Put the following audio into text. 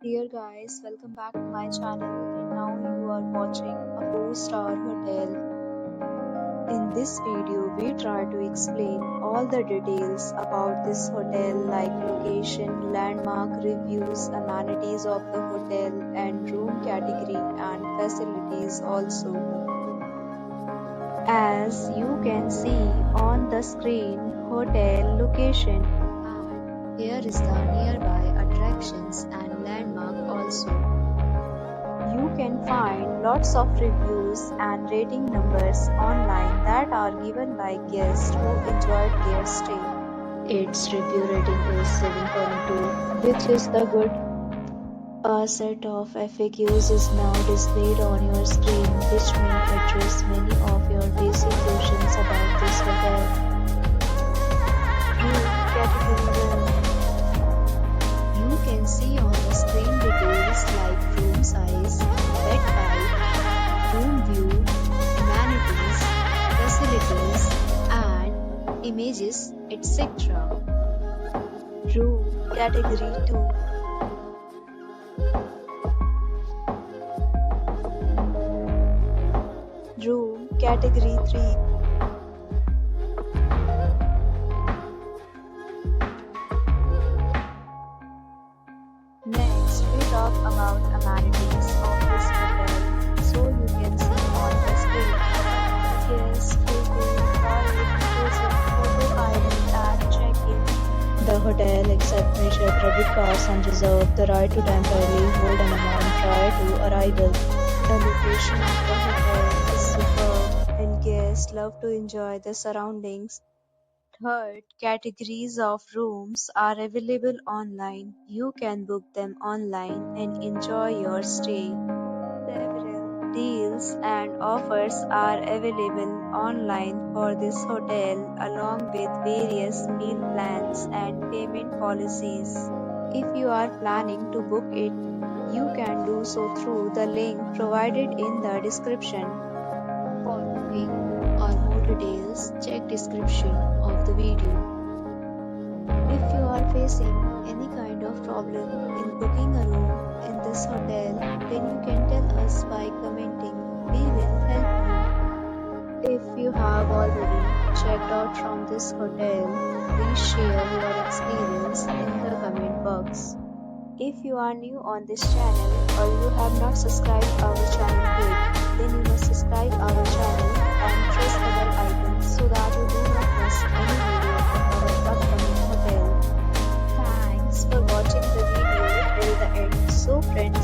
Dear guys, welcome back to my channel and now you are watching a 4-star hotel. In this video, we try to explain all the details about this hotel like location, landmark, reviews, amenities of the hotel and room category and facilities also. As you can see on the screen, hotel location. And here is the nearby attractions and landmark also. You can find lots of reviews and rating numbers online that are given by guests who enjoyed their stay. Its review rating is 7.2, which is the good. A set of FAQs is now displayed on your screen, which may address many of your basic questions about this hotel. Room category. You can see on the screen details like room size, bed type, room view, amenities, facilities, and images, etc. Room category 2. Room category 3. Next, we talk about amenities of this hotel. So you can see on the screen. Guest photo, island and check-in. The hotel accepts major credit cards and reserves the right to temporarily hold an amount prior to arrival. The location of the hotel is superb and guests love to enjoy the surroundings. Third, categories of rooms are available online. You can book them online and enjoy your stay. Several deals and offers are available online for this hotel along with various meal plans and payment policies. If you are planning to book it, you can do so through the link provided in the description. For booking or more details, check description of the video. If you are facing any kind of problem in booking a room in this hotel, then you can tell us by commenting. We will help you. If you have already checked out from this hotel, please share your experience in the comment box. If you are new on this channel or you have not subscribed our channel yet, then you must subscribe our channel and press the bell icon so that you do not miss any video of our upcoming hotel. Thanks for watching the video till the end. So friends,